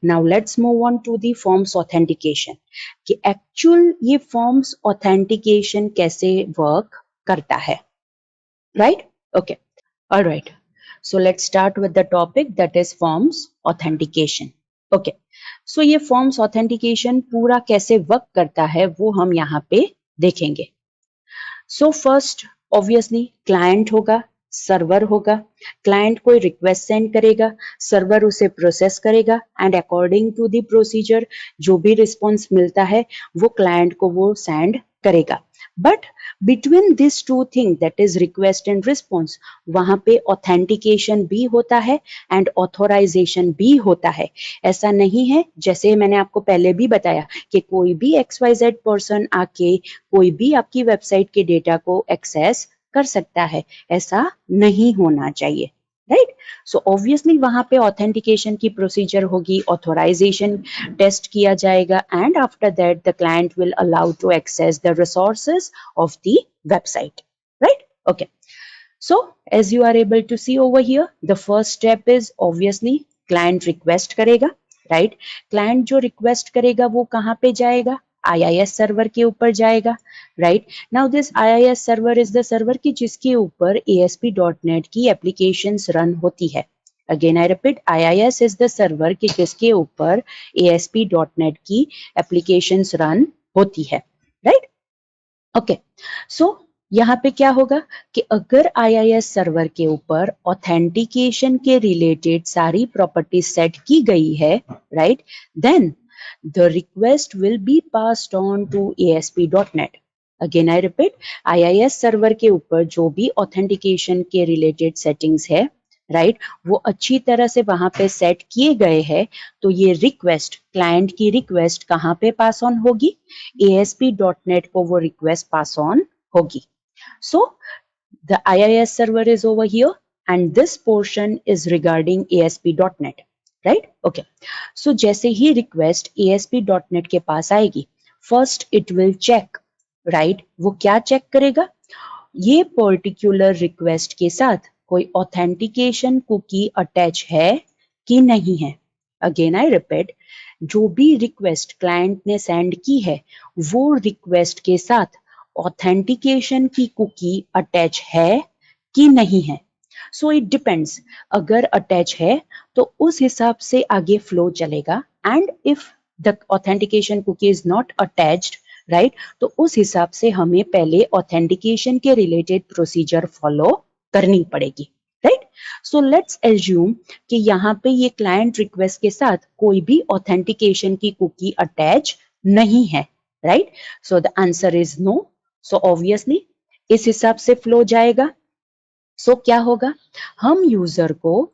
Now let's move on to the forms authentication कि actual ये forms authentication कैसे work करता है, right? Okay, alright, so let's start with the topic that is forms authentication. Okay, so ये forms authentication पूरा कैसे work करता है वो हम यहाँ पे देखेंगे. So first obviously client होगा, सर्वर होगा, क्लाइंट कोई रिक्वेस्ट सेंड करेगा, सर्वर उसे प्रोसेस करेगा and according to the procedure जो भी रिस्पॉन्स मिलता है वो क्लाइंट को वो सेंड करेगा. But between this two thing that is request and response वहां पे ऑथेंटिकेशन भी होता है एंड ऑथोराइजेशन भी होता है. ऐसा नहीं है, जैसे मैंने आपको पहले भी बताया कि कोई भी XYZ पर्सन आके कोई भी आपकी वेबसाइट के डेटा को एक्सेस कर सकता है, ऐसा नहीं होना चाहिए, राइट? सो ऑब्वियसली वहां पे ऑथेंटिकेशन की प्रोसीजर होगी, ऑथोराइजेशन टेस्ट किया जाएगा and after that the client will allow to access the resources of the website, right? Okay, so as you are able to see over here, the first step is obviously client request करेगा, right? client जो request करेगा वो कहाँ पे जाएगा? IIS server के ऊपर जाएगा, right? Now this IIS server is the server की जिसके ऊपर ASP.NET की एप्लीकेशंस रन होती है. Again I repeat, IIS is the server की जिसके ऊपर ASP.NET की एप्लीकेशंस रन होती है, राइट? ओके, सो यहाँ पे क्या होगा कि अगर IIS सर्वर के ऊपर ऑथेंटिकेशन के रिलेटेड सारी प्रॉपर्टीज सेट की गई है, right, then the request will be passed on to ASP.NET. Again I repeat, IIS server के ऊपर जो भी ऑथेंटिकेशन के रिलेटेड सेटिंग्स है, राइट, वो अच्छी तरह से वहां पे सेट किए गए हैं, तो ये रिक्वेस्ट, क्लाइंट की रिक्वेस्ट कहाँ पे पास ऑन होगी? ASP.NET को वो रिक्वेस्ट पास ऑन होगी. So the IIS server is over here and this portion is regarding ASP.NET. Right? Okay, so जैसे ही रिक्वेस्ट ASP.NET के पास आएगी, first it will check, right? वो क्या चेक करेगा? ये पर्टिकुलर रिक्वेस्ट के साथ कोई ऑथेंटिकेशन कुकी अटैच है कि नहीं है. अगेन आई रिपीट, जो भी रिक्वेस्ट क्लाइंट ने सेंड की है वो रिक्वेस्ट के साथ ऑथेंटिकेशन की कुकी अटैच है कि नहीं है. सो इट डिपेंड्स, अगर अटैच है तो उस हिसाब से आगे फ्लो चलेगा and if the authentication cookie is not attached, right, तो उस हिसाब से हमें पहले ऑथेंटिकेशन के रिलेटेड प्रोसीजर फॉलो करनी पड़ेगी, राइट? सो लेट्स एज्यूम कि यहाँ पे ये क्लाइंट रिक्वेस्ट के साथ कोई भी ऑथेंटिकेशन की कुकी अटैच नहीं है, right? So the answer is no. So obviously इस हिसाब से फ्लो जाएगा. सो क्या होगा? हम यूजर को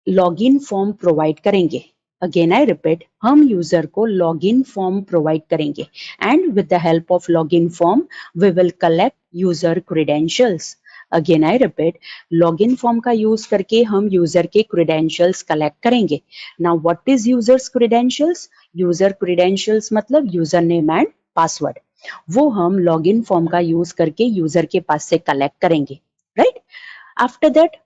लॉगिन फॉर्म प्रोवाइड करेंगे. अगेन आई रिपीट, हम यूजर को लॉगिन फॉर्म प्रोवाइड करेंगे and with the help of login form we will collect user credentials. Again I repeat, login form का यूज करके हम यूजर के क्रेडेंशियल्स कलेक्ट करेंगे. Now what is users credentials? User credentials मतलब user name and password. वो हम login form का use करके यूजर के पास से कलेक्ट करेंगे, राइट? आफ्टर दैट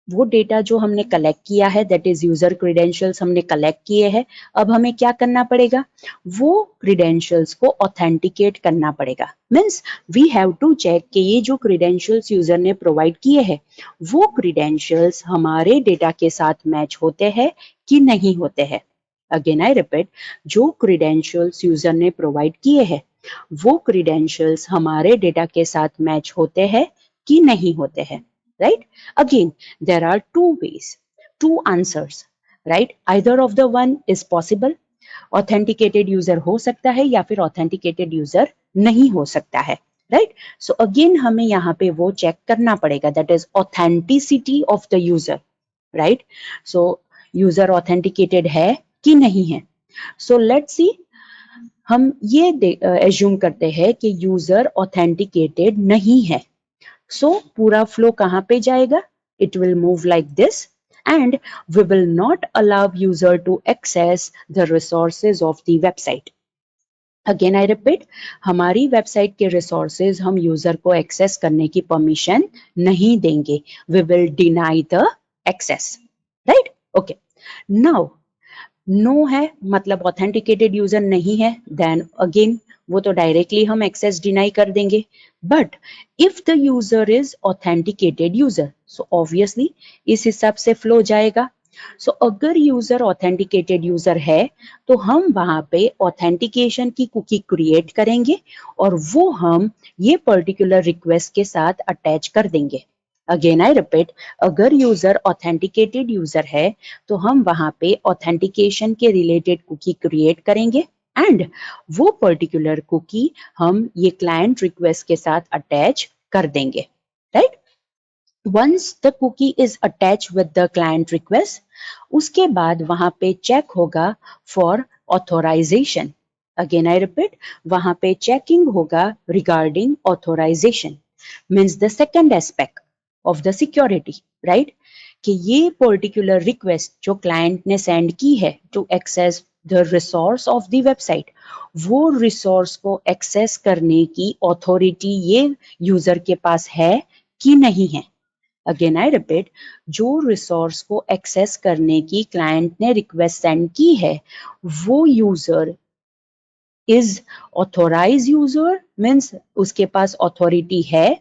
वो डेटा जो हमने कलेक्ट किया है, दैट इज यूजर क्रेडेंशियल्स हमने कलेक्ट किए हैं, अब हमें क्या करना पड़ेगा? वो क्रेडेंशियल्स को ऑथेंटिकेट करना पड़ेगा. Means we have to check कि ये जो क्रेडेंशियल्स यूजर ने प्रोवाइड किए हैं वो क्रेडेंशियल्स हमारे डेटा के साथ मैच होते हैं कि नहीं होते हैं. अगेन आई रिपीट, जो क्रेडेंशियल्स यूजर ने प्रोवाइड किए हैं वो क्रेडेंशियल्स हमारे डेटा के साथ मैच होते हैं कि नहीं होते हैं, right? Again, there are two ways, two answers, right? Either of the one is possible. Authenticated user हो सकता है या फिर authenticated user नहीं हो सकता है, right? So again हमें यहाँ पे वो चेक करना पड़ेगा, that is authenticity of the user, right? So user authenticated है कि नहीं है. So let's see, हम ये assume करते हैं कि user authenticated नहीं है. So पूरा फ्लो कहाँ पे जाएगा? It will move like this and we will not allow user to access the resources of the website. Again I repeat, हमारी वेबसाइट के रिसोर्सेज हम यूजर को एक्सेस करने की परमिशन नहीं देंगे. We will deny the access, right? Okay. Now no है मतलब ऑथेंटिकेटेड यूजर नहीं है, देन अगेन वो तो डायरेक्टली हम एक्सेस डिनाई कर देंगे. But if the user is authenticated user, so obviously इस हिसाब से फ्लो जाएगा. सो अगर यूजर ऑथेंटिकेटेड यूजर है तो हम वहां पे ऑथेंटिकेशन की कुकी क्रिएट करेंगे और वो हम ये पर्टिकुलर रिक्वेस्ट के साथ अटैच कर देंगे. अगेन आई रिपीट, अगर यूजर ऑथेंटिकेटेड यूजर है तो हम वहां पे ऑथेंटिकेशन के रिलेटेड कुकी क्रिएट करेंगे एंड वो पर्टिकुलर कुकी हम ये क्लाइंट रिक्वेस्ट के साथ अटैच कर देंगे. Right? Once the cookie is attach with the client request, उसके बाद वहां पे चेक होगा for authorisation. Again I repeat, वहां पे चेकिंग होगा regarding authorisation, means the second aspect of the security. Right? कि ये पर्टिकुलर रिक्वेस्ट जो क्लाइंट ने सेंड की है to access the resource of the website, वो रिसोर्स को एक्सेस करने की ऑथोरिटी ये यूजर के पास है कि नहीं है. अगेन आई रिपीट, जो रिसोर्स को एक्सेस करने की क्लाइंट ने रिक्वेस्ट सेंड की है वो user is authorise user, means उसके पास ऑथोरिटी है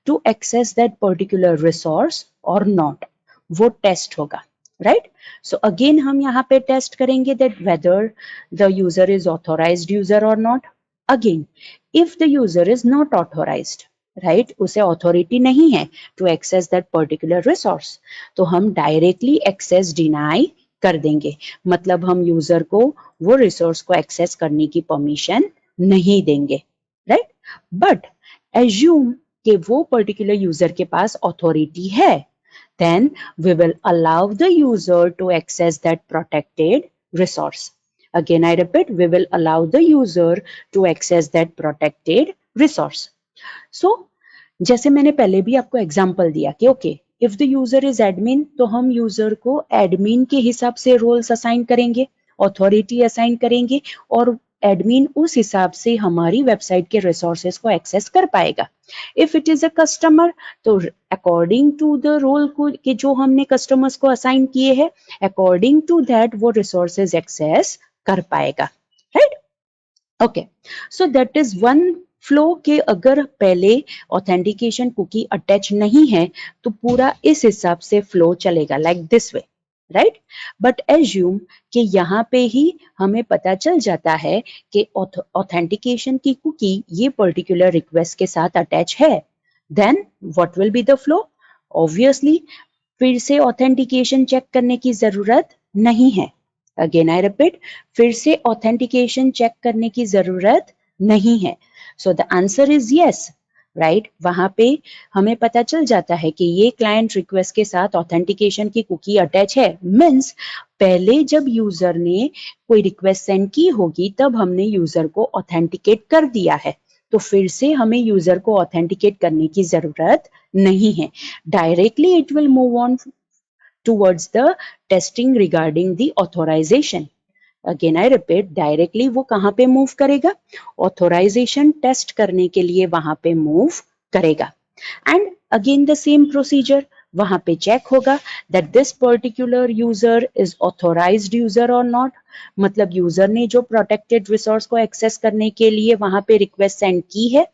to access that particular resource और नॉट, वो टेस्ट होगा. राइट? सो अगेन हम यहाँ पे टेस्ट करेंगे that whether the user is authorised user और not. Again if the user is not authorised, right, उसे ऑथोरिटी नहीं है to access that particular resource, तो हम डायरेक्टली एक्सेस डिनाई कर देंगे. मतलब हम यूजर को वो रिसोर्स को एक्सेस करने की परमिशन नहीं देंगे. राइट? बट एज्यूम कि वो पर्टिकुलर यूजर के पास ऑथोरिटी है, then we will allow the user to access that protected resource. Again, I repeat, we will allow the user to access that protected resource. So, जैसे मैंने पहले भी आपको एग्जांपल दिया कि okay, if the user is admin तो हम user को एडमिन के हिसाब से रोल्स असाइन करेंगे, ऑथोरिटी असाइन करेंगे और एडमिन उस हिसाब से हमारी वेबसाइट के रिसोर्सेज को एक्सेस कर पाएगा. If it is a customer तो अकॉर्डिंग टू द रोल को कि जो हमने कस्टमर्स को असाइन किए हैं, अकॉर्डिंग टू दैट वो रिसोर्सेज एक्सेस कर पाएगा. Right? Okay, so that is one flow के अगर पहले ऑथेंटिकेशन कुकी अटैच नहीं है तो पूरा इस हिसाब से फ्लो चलेगा like this way. Right? But assume कि यहाँ पे ही हमें पता चल जाता है कि ऑथेंटिकेशन की कुकी ये पर्टिकुलर रिक्वेस्ट के साथ अटैच है, then what will be the flow? Obviously फिर से ऑथेंटिकेशन चेक करने की जरूरत नहीं है. अगेन आई रिपीट, फिर से ऑथेंटिकेशन चेक करने की जरूरत नहीं है. सो the answer is yes. Right? वहां पे हमें पता चल जाता है कि ये क्लाइंट रिक्वेस्ट के साथ ऑथेंटिकेशन की कुकी अटैच है, मीन्स पहले जब यूजर ने कोई रिक्वेस्ट सेंड की होगी तब हमने यूजर को ऑथेंटिकेट कर दिया है, तो फिर से हमें यूजर को ऑथेंटिकेट करने की जरूरत नहीं है. Directly it will move on towards the testing regarding the authorization. Again I repeat, directly वो कहाँ पे मूव करेगा? ऑथोराइजेशन टेस्ट करने के लिए वहां पे मूव करेगा. And again the same procedure, वहां पे चेक होगा that this particular user is authorised user और नॉट, मतलब यूजर ने जो प्रोटेक्टेड रिसोर्स को एक्सेस करने के लिए वहां पे रिक्वेस्ट सेंड की है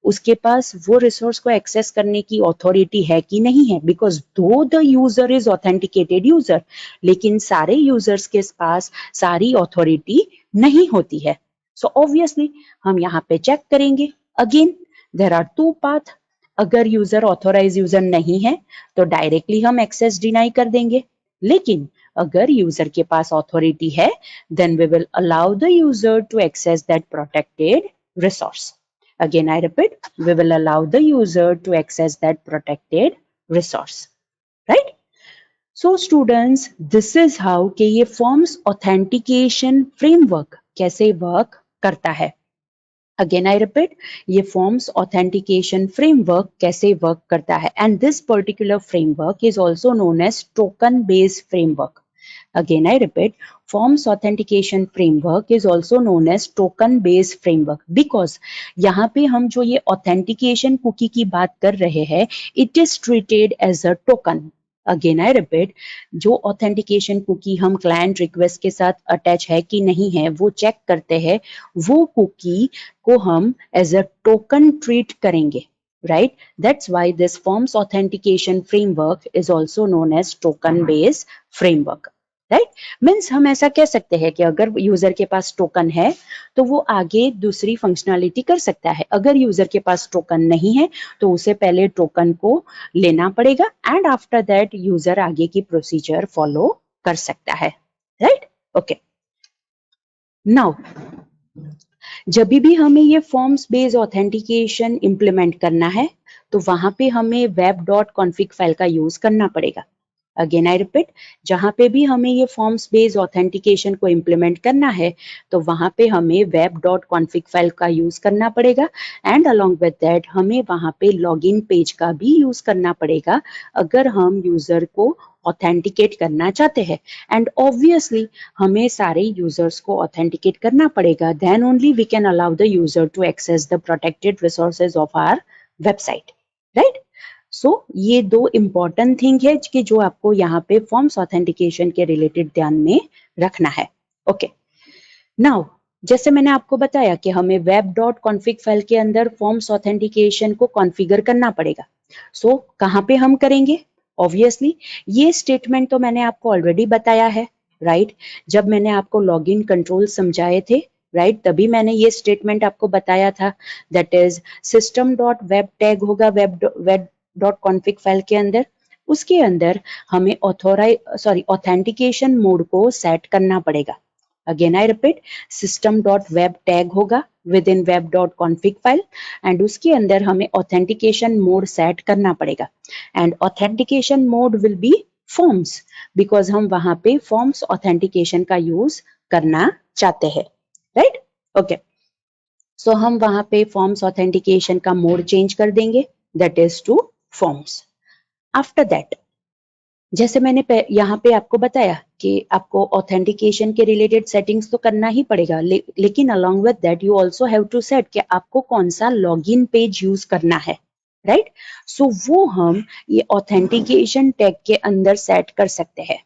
उसके पास वो रिसोर्स को एक्सेस करने की ऑथोरिटी है कि नहीं है. बिकॉज दो the user is authenticated user, लेकिन सारे यूजर्स के पास सारी ऑथोरिटी नहीं होती है. सो ऑब्वियसली हम यहाँ पे चेक करेंगे. Again there are two path. अगर यूजर ऑथोराइज यूजर नहीं है तो डायरेक्टली हम एक्सेस डिनाई कर देंगे, लेकिन अगर यूजर के पास ऑथोरिटी है then we will allow the user to access that protected resource. Again, I repeat, we will allow the user to access that protected resource. Right? So students, this is how कि ये forms authentication framework कैसे work करता है. Again, I repeat, ये forms authentication framework कैसे work करता है. And this particular framework is also known as token based framework. Again, I repeat, forms authentication framework is also known as token based framework because यहाँ पे हम जो ये authentication cookie की बात कर रहे हैं, it is treated as a token. Again I repeat, जो ऑथेंटिकेशन कुकी हम क्लाइंट रिक्वेस्ट के साथ अटैच है कि नहीं है वो चेक करते हैं, वो कुकी को हम एज अ टोकन ट्रीट करेंगे, right? That's why this forms authentication framework is also known as token based framework, right? Means हम ऐसा कह सकते हैं कि अगर यूजर के पास टोकन है तो वो आगे दूसरी फंक्शनैलिटी कर सकता है, अगर यूजर के पास टोकन नहीं है तो उसे पहले टोकन को लेना पड़ेगा एंड आफ्टर दैट यूजर आगे की प्रोसीजर फॉलो कर सकता है, राइट? ओके, नाउ जब भी हमें ये फॉर्म्स बेस्ड ऑथेंटिकेशन इंप्लीमेंट करना है तो वहां पे हमें वेब डॉट कॉन्फिग फाइल का यूज करना पड़ेगा। अगेन आई रिपीट, जहां पे भी हमें ये फॉर्म्स बेस्ड ऑथेंटिकेशन को इंप्लीमेंट करना है तो वहां पे हमें वेब डॉट कॉन्फिग फाइल का यूज करना पड़ेगा एंड अलोंग विद दैट हमें वहां पे लॉगिन पेज का भी यूज करना पड़ेगा अगर हम यूजर को ऑथेंटिकेट करना चाहते हैं। एंड ऑब्वियसली हमें सारे यूजर्स को ऑथेंटिकेट करना पड़ेगा, then only we can allow the user to access the protected resources of our website, right? So ये दो इंपॉर्टेंट थिंग है कि जो आपको यहाँ पे फॉर्म्स ऑथेंटिकेशन के रिलेटेड ध्यान में रखना है। ओके, नाउ जैसे मैंने आपको बताया कि हमें वेब डॉट कॉन्फिग फाइल के अंदर फॉर्म्स ऑथेंटिकेशन को कॉन्फ़िगर करना पड़ेगा। सो कहाँ पे हम करेंगे? ऑब्वियसली ये स्टेटमेंट तो मैंने आपको ऑलरेडी बताया है, राइट? जब मैंने आपको लॉगिन कंट्रोल समझाए थे, राइट, तभी मैंने ये स्टेटमेंट आपको बताया था, that is system dot web tag होगा वेब डॉट कॉन्फिग फाइल के अंदर, उसके अंदर हमें ऑथेंटिकेशन मोड को सेट करना पड़ेगा। Again I repeat, system dot web tag होगा within web dot config file and उसके अंदर हमें ऑथेंटिकेशन मोड सेट करना पड़ेगा and authentication mode will be forms because हम वहां पे फॉर्म्स ऑथेंटिकेशन का यूज करना चाहते हैं, राइट? ओके, सो हम वहां पे फॉर्म्स ऑथेंटिकेशन का मोड चेंज कर देंगे, that is two forms. After that जैसे मैंने यहाँ पे आपको बताया कि आपको ऑथेंटिकेशन के रिलेटेड सेटिंग्स तो करना ही पड़ेगा, लेकिन along with that you also have to set कि आपको कौन सा लॉगिन पेज यूज करना है, राइट? सो वो हम ये ऑथेंटिकेशन टैग के अंदर सेट कर सकते हैं।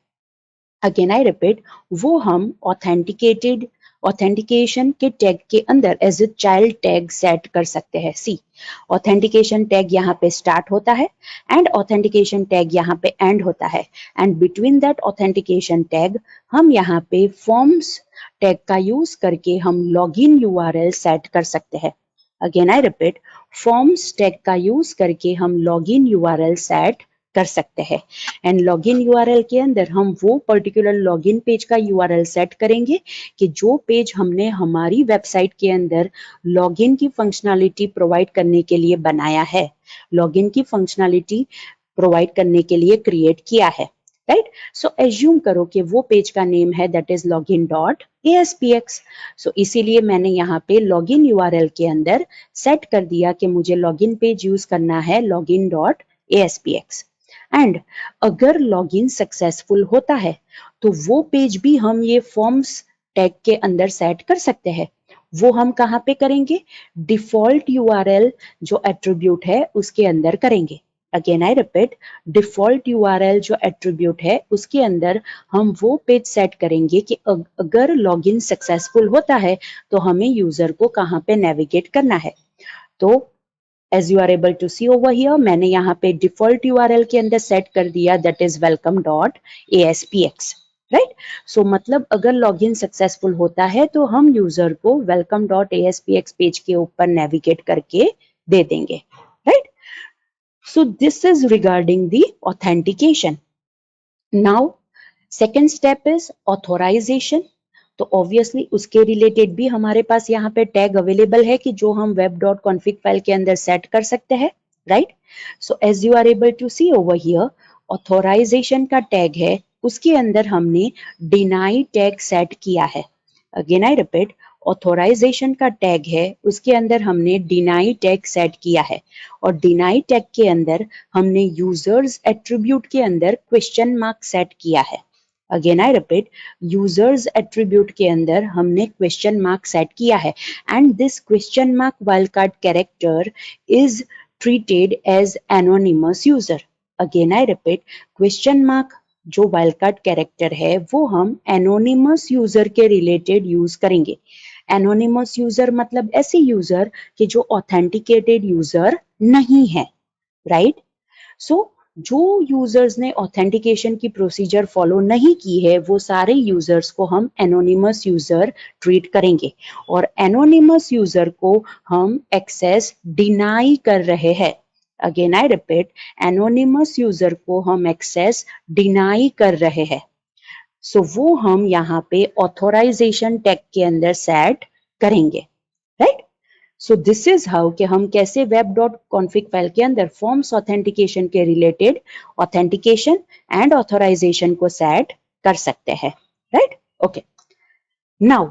अगेन आई रिपीट, वो हम ऑथेंटिकेशन के टैग के अंदर as a child tag set कर सकते हैं। सी, ऑथेंटिकेशन टैग यहाँ पे स्टार्ट होता है एंड ऑथेंटिकेशन टैग यहाँ पे एंड होता है and between that authentication tag हम यहाँ पे फॉर्म्स टैग का यूज करके हम लॉगिन यूआरएल सेट कर सकते हैं। Again I repeat, forms tag का यूज करके हम लॉगिन यूआरएल सेट कर सकते हैं एंड लॉगिन यूआरएल के अंदर हम वो पर्टिकुलर लॉगिन पेज का यूआरएल सेट करेंगे कि जो पेज हमने हमारी वेबसाइट के अंदर लॉगिन की फंक्शनैलिटी प्रोवाइड करने के लिए बनाया है, लॉगिन की फंक्शनैलिटी प्रोवाइड करने के लिए क्रिएट किया है, राइट? सो एज्यूम करो कि वो पेज का नेम है that is login dot ASPX। सो इसीलिए मैंने यहाँ पे लॉगिन यूआरएल के अंदर सेट कर दिया कि मुझे लॉगिन पेज यूज करना है लॉगिन डॉट ASPX एंड अगर लॉगिन सक्सेसफुल होता है तो वो पेज भी हम ये फॉर्म्स टैग के अंदर सेट कर सकते हैं। वो हम कहाँ पे करेंगे? डिफॉल्ट यूआरएल जो एट्रीब्यूट है उसके अंदर करेंगे। Again I repeat, default URL जो एट्रीब्यूट है उसके अंदर हम वो पेज सेट करेंगे कि अगर लॉगिन सक्सेसफुल होता है तो हमें यूजर को कहाँ पे नेविगेट करना है। तो as you are able to see over here, मैंने यहाँ पे डिफॉल्ट यूआरएल के अंदर सेट कर दिया दैट इज welcome.aspx, राइट? सो मतलब अगर लॉगिन सक्सेसफुल होता है तो हम यूजर को welcome.aspx पेज के ऊपर नेविगेट करके दे देंगे, right? So this is regarding the authentication. Now second step is authorisation. तो ऑब्वियसली उसके रिलेटेड भी हमारे पास यहाँ पे टैग अवेलेबल है कि जो हम वेब डॉट कॉन्फिग फाइल के अंदर सेट कर सकते हैं, right? So as you are able to see over here, authorisation का टैग है उसके अंदर हमने डिनाई टैग सेट किया है। अगेन आई रिपीट, ऑथोराइजेशन का टैग है उसके अंदर हमने डिनाई टैग सेट किया है और डिनाई टैग के अंदर हमने यूजर्स एट्रीब्यूट के अंदर क्वेश्चन मार्क सेट किया है। Again I repeat, users attribute के अंदर हमने क्वेश्चन मार्क सेट किया है and this question mark wild card character is treated as anonymous user. Again I repeat, question mark जो वाइल्ड कार्ड कैरेक्टर है वो हम एनोनिमस यूजर के रिलेटेड यूज करेंगे। एनोनिमस यूजर मतलब ऐसे यूजर कि जो ऑथेंटिकेटेड यूजर नहीं है, राइट। सो जो यूजर्स ने ऑथेंटिकेशन की प्रोसीजर फॉलो नहीं की है वो सारे यूजर्स को हम एनोनिमस यूजर ट्रीट करेंगे, और एनोनिमस यूजर को हम एक्सेस डिनाई कर रहे हैं। Again I repeat, anonymous user को हम एक्सेस डिनाई कर रहे हैं। सो वो हम यहाँ पे ऑथोराइजेशन टैग के अंदर सेट करेंगे, right. So this is how कि हम कैसे वेब डॉट कॉन्फिग फाइल के अंदर फॉर्म्स ऑथेंटिकेशन के रिलेटेड ऑथेंटिकेशन एंड ऑथोराइजेशन को सेट कर सकते हैं, राइट। ओके, नाउ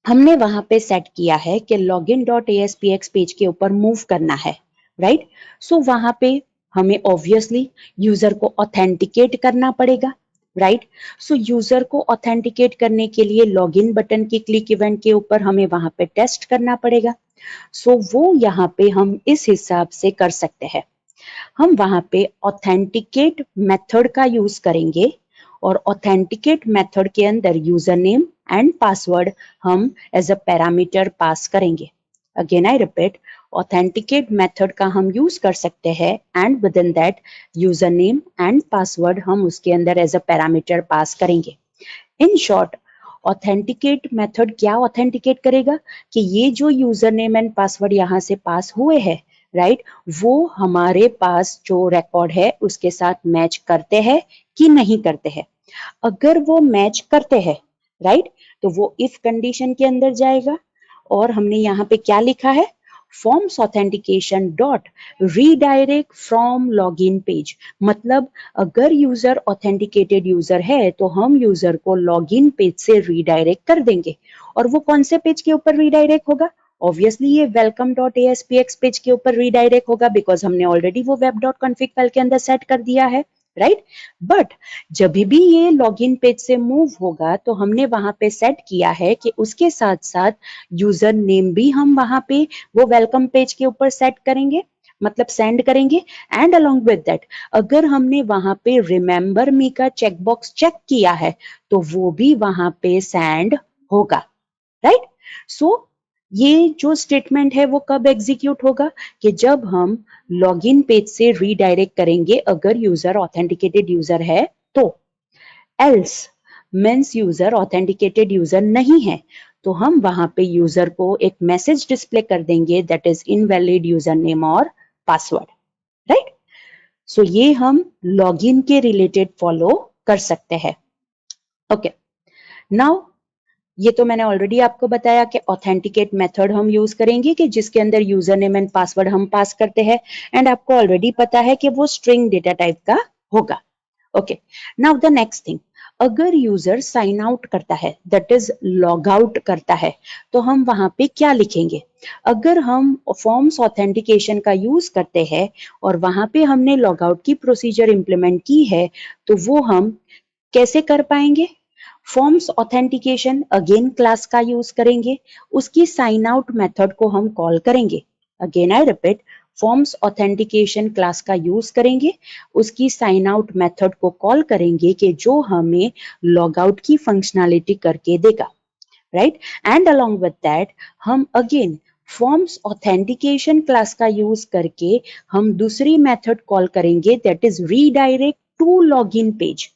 हमने वहां पे सेट किया है कि लॉगिन डॉट ASPX पेज के ऊपर मूव करना है, राइट। सो वहां पे हमें ऑब्वियसली यूजर को ऑथेंटिकेट करना पड़ेगा, राइट। सो यूजर को ऑथेंटिकेट करने के लिए लॉगिन बटन की क्लिक इवेंट के ऊपर हमें वहां पे टेस्ट करना पड़ेगा। सो वो यहाँ पे हम इस हिसाब से कर सकते हैं। हम वहां पे ऑथेंटिकेट मेथड का यूज करेंगे, और ऑथेंटिकेट मेथड के अंदर यूजर नेम एंड पासवर्ड हम एज अ पैरामीटर पास करेंगे। Again I repeat, authenticate method का हम यूज कर सकते हैं and with in that user name and password हम उसके अंदर एज अ पैरामीटर पास करेंगे। इन शॉर्ट, ऑथेंटिकेट मेथड क्या ऑथेंटिकेट करेगा कि ये जो यूजर नेम एंड पासवर्ड यहाँ से पास हुए हैं, राइट, वो हमारे पास जो रिकॉर्ड है उसके साथ मैच करते हैं कि नहीं करते हैं। अगर वो मैच करते हैं, राइट, तो वो इफ कंडीशन के अंदर जाएगा, और हमने यहाँ पे क्या लिखा है, forms authentication dot redirect from login page. मतलब अगर यूजर ऑथेंटिकेटेड यूजर है तो हम यूजर को लॉगिन पेज से रीडायरेक्ट कर देंगे। और वो कौन से पेज के ऊपर रीडायरेक्ट होगा? ऑब्वियसली ये वेलकम डॉट ASPX पेज के ऊपर रीडायरेक्ट होगा, बिकॉज हमने ऑलरेडी वो वेब डॉट कॉन्फिग फाइल के अंदर सेट कर दिया है, राइट। बट जब भी ये लॉगिन पेज से मूव होगा तो हमने वहां पे सेट किया है कि उसके साथ साथ यूजर नेम भी हम वहां पे वो वेलकम पेज के ऊपर सेट करेंगे, मतलब सेंड करेंगे। एंड अलोंग विद दैट अगर हमने वहां पे रिमेंबर मी का चेकबॉक्स चेक किया है तो वो भी वहां पे सेंड होगा, राइट। सो ये जो स्टेटमेंट है वो कब एग्जीक्यूट होगा कि जब हम लॉगिन पेज से रीडायरेक्ट करेंगे अगर यूजर ऑथेंटिकेटेड यूजर है तो। Else means user authenticated user नहीं है तो हम वहां पे यूजर को एक मैसेज डिस्प्ले कर देंगे that is invalid user name और पासवर्ड, राइट। सो ये हम लॉगिन के रिलेटेड फॉलो कर सकते हैं। ओके, नाउ ये तो मैंने ऑलरेडी आपको बताया कि ऑथेंटिकेट मेथड हम यूज करेंगे कि जिसके अंदर यूजर नेम एंड पासवर्ड हम पास करते हैं, एंड आपको ऑलरेडी पता है कि वो स्ट्रिंग डेटा टाइप का होगा। Okay, now the next thing, अगर यूजर साइन आउट करता है दैट इज लॉग आउट करता है तो हम वहां पे क्या लिखेंगे? अगर हम फॉर्म्स ऑथेंटिकेशन का यूज करते हैं और वहां पे हमने लॉग आउट की प्रोसीजर इंप्लीमेंट की है तो वो हम कैसे कर पाएंगे? फॉर्म्स ऑथेंटिकेशन अगेन क्लास का यूज करेंगे, उसकी साइन आउट मेथड को हम कॉल करेंगे। Again I repeat, forms authentication class का यूज करेंगे, उसकी साइन आउट मेथड को कॉल करेंगे कि जो हमें लॉग आउट की फंक्शनैलिटी करके देगा, right. And along with that हम अगेन फॉर्म्स ऑथेंटिकेशन क्लास का यूज करके हम दूसरी मेथड कॉल करेंगे that is redirect to login page.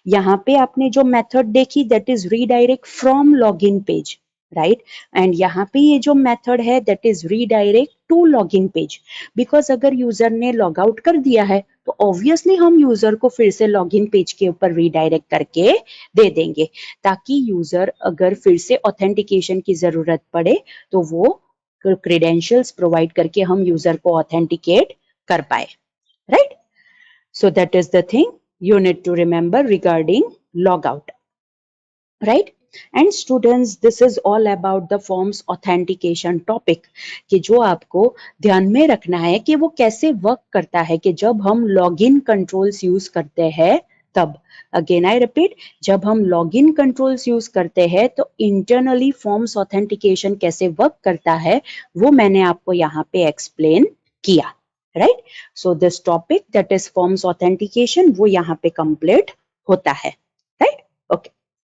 यहाँ पे आपने जो मेथड देखी that is redirect from login page, right. And यहाँ पे ये जो मेथड है that is redirect to login page, because अगर यूजर ने लॉग आउट कर दिया है तो ऑब्वियसली हम यूजर को फिर से लॉगिन पेज के ऊपर रीडायरेक्ट करके दे देंगे, ताकि यूजर अगर फिर से ऑथेंटिकेशन की जरूरत पड़े तो वो क्रेडेंशियल्स प्रोवाइड करके हम यूजर को ऑथेंटिकेट कर पाए, right. So that is the thing you need to remember regarding logout, right? And students, this is all about the forms authentication topic कि जो आपको ध्यान में रखना है कि वो कैसे वर्क करता है कि जब हम लॉगिन कंट्रोल्स यूज करते हैं तब। अगेन आई रिपीट, जब हम लॉगिन कंट्रोल्स यूज करते हैं तो इंटरनली फॉर्म्स ऑथेंटिकेशन कैसे वर्क करता है वो मैंने आपको यहाँ पे एक्सप्लेन किया। Right. So this topic that is forms authentication वो यहाँ पे कंप्लीट होता है. राइट. ओके.